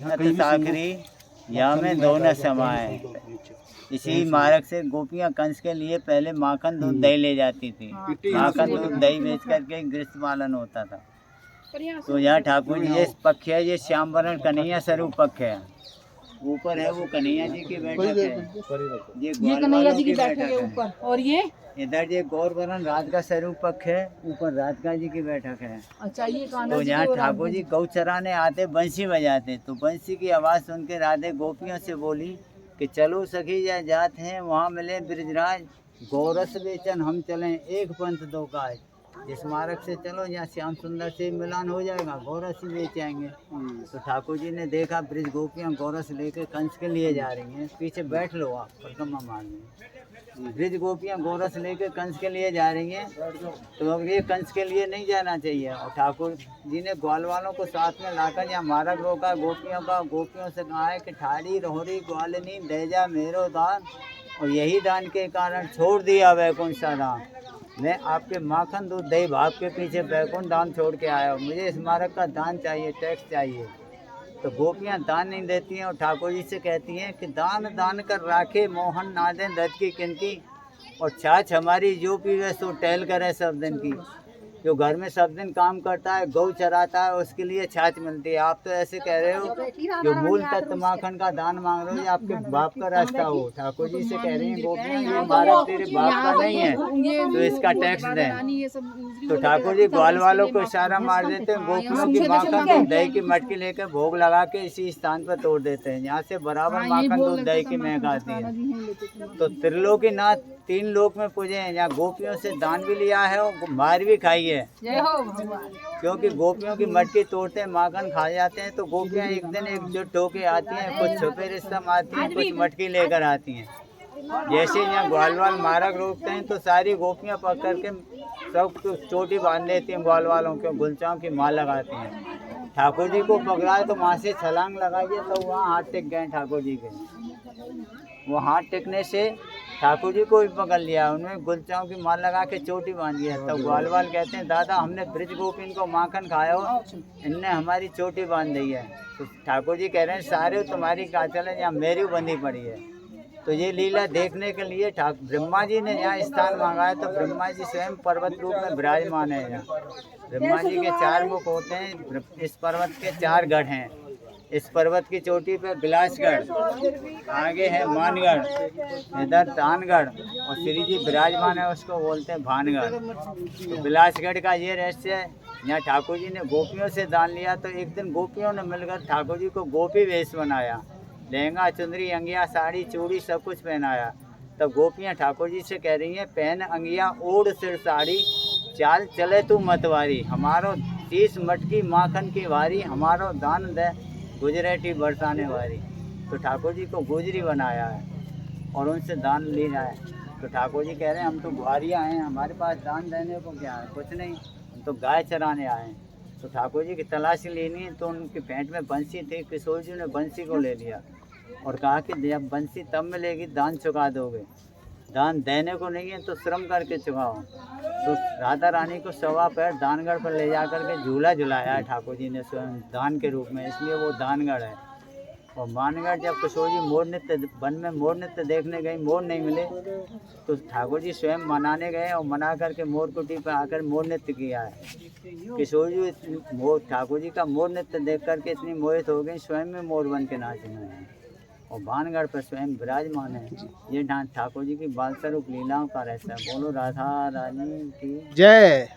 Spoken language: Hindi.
साखरी यहाँ में दोनों समाए। इसी मार्ग से गोपियाँ कंस के लिए पहले माखन दूध दही ले जाती थी। माखन दूध दही बेच करके गृहस्थ पालन होता था। तो यहाँ ठाकुर जी ये पक्ष है, ये श्याम वरण कन्हैया स्वरूप पक्ष है। ऊपर है वो कन्हैया जी की बैठक है, ये कन्हैया जी की बैठक है ऊपर। और ये इधर ये गौर वरण राधिका स्वरूप पक्ष है, ऊपर राधिका जी की बैठक है। अच्छा, ये तो यहाँ ठाकुर जी गौ चराने आते, बंसी बजाते, तो बंसी की आवाज़ सुन के राधे गोपियों से बोली कि चलो सखी जा जाते हैं, वहाँ मिले ब्रिजराज, गौरस बेचन हम चलें, एक पंथ दो काज। जिस मार्ग से चलो यहाँ श्याम सुंदर से मिलान हो जाएगा, गौरस ही बेच आएंगे। तो ठाकुर जी ने देखा ब्रिज गोपियाँ गौरस लेकर कंस के लिए जा रही हैं, पीछे बैठ लो आप परिक्रमा मारने। ब्रिज गोपियाँ गौरस लेकर कंस के लिए जा रही हैं, तो अब ये कंस के लिए नहीं जाना चाहिए। और ठाकुर जी ने ग्वाल वालों को साथ में लाकर यहाँ मार्ग रोका गोपियों का। गोपियों से कहा है कि ठाड़ी रोहरी ग्वालिनी दे जा मेरो दान, और यही दान के कारण छोड़ दिया वैकुंठ सा दान। मैं आपके माखन दूध दही भाव के पीछे वैकुंठ दान छोड़ के आया हूँ, मुझे इस मार्ग का दान चाहिए, टैक्स चाहिए। तो गोपियाँ दान नहीं देती हैं और ठाकुर जी से कहती हैं कि दान दान कर राखे मोहन नादें दत्त की किनकी, और छाछ हमारी जो पीवे सो टहल करे सब दिन की। जो घर में सब दिन काम करता है, गौ चराता है, उसके लिए छाछ मिलती है। आप तो ऐसे कह रहे हो जो मूल तत्व माखन का दान मांग रहे हो, ये आपके बाप का रास्ता हो। ठाकुर जी से कह रही हैं गोपियाँ ये मार्ग तेरे बाप का नहीं है, तो इसका टैक्स दें। तो ठाकुर जी ग्वाल वालों को इशारा मार देते हैं, गोपियों की माखन दूध दही की मटकी लेकर भोग लगा के इसी स्थान पर तोड़ देते हैं। यहाँ से बराबर माखन दूध दही की महक आती है। तो त्रिलोकीनाथ तीन लोक में पूजे हैं, यहाँ गोपियों से दान भी लिया है और मार भी खाई है। क्योंकि गोपियों की मटकी तोड़ते हैं, माखन खा जाते हैं। तो गोपियाँ एक दिन एकजुट होके आती हैं, कुछ छुपे रिश्तम आती हैं, कुछ मटकी लेकर आती हैं। जैसे यहाँ ग्वालवाल मार्ग रोकते हैं तो सारी गोपियाँ पकड़ के सब चोटी बांध देती हैं, ग्वाल वालों के गुलचाओं की माल लगाती हैं। ठाकुर जी को पकड़ा तो वहाँ से छलांग लगाइए, तो वहाँ हाथ टेक गए ठाकुर जी के। वो हाथ टेकने से ठाकुर जी को भी पकड़ लिया, उन्हें गुलचाओं की माल लगा के चोटी बांध दिया। तब ग्वालवाल कहते हैं दादा हमने ब्रिज गोपिन को माखन खाया हो, इनने हमारी चोटी बांध दी है। तो ठाकुर जी कह रहे हैं सारे तुम्हारी काचल है, यहाँ मेरी बंधी पड़ी है। तो ये लीला देखने के लिए ब्रह्मा जी ने यहाँ स्थान मांगा है। तो ब्रह्मा जी स्वयं पर्वत रूप में विराजमान है यहाँ। ब्रह्मा जी के चार मुख होते हैं, इस पर्वत के चार गढ़ हैं। इस पर्वत की चोटी पे बिलासगढ़, आगे है मानगढ़, इधर तानगढ़, और श्री जी विराजमान है उसको बोलते हैं भानगढ़। तो बिलासगढ़ का ये रहस्य है। यहाँ ठाकुर जी ने गोपियों से दान लिया, तो एक दिन गोपियों ने मिलकर ठाकुर जी को गोपी वेश बनाया, लहंगा चुंदरी अंगिया साड़ी चूड़ी सब कुछ पहनाया। तब गोपियाँ ठाकुर जी से कह रही हैं पहन अंगिया ओढ़ सिर साड़ी, चाल चले तू मतवारी, हमारो 30 मटकी माखन की वारी, हमारो दान दे गुजरेटी बरसाने वाली। तो ठाकुर जी को गुजरी बनाया है और उनसे दान लेना है। तो ठाकुर जी कह रहे हैं हम तो ग्वारिया हैं, हमारे पास दान देने को क्या है, कुछ नहीं, हम तो गाय चराने आए हैं। तो ठाकुर जी की तलाशी लेनी है, तो उनके पेट में बंसी थी, किशोर जी ने बंसी को ले लिया और कहा कि जब बंसी तब मिलेगी दान चुका दोगे, दान देने को नहीं है तो श्रम करके चुकाओ। तो राधा रानी को सवा पैर दानगढ़ पर ले जाकर के झूला झुलाया है ठाकुर जी ने स्वयं दान के रूप में, इसलिए वो दानगढ़ है। और मानगढ़ जब किशोर जी मोर नृत्य वन में मोर नृत्य देखने गई, मोर नहीं मिले, तो ठाकुर जी स्वयं मनाने गए और मना करके मोर कुटी पर आकर मोर नृत्य किया है। किशोर जी ठाकुर जी का मोर नृत्य देख करके इतनी मोहित हो गई, स्वयं में मोर बन के नाचने हैं और भानगढ़ पर स्वयं विराजमान है। ये ठाकुर जी की बाल स्वरूप लीलाओं का रहस्य है। बोलो राधा रानी की जय।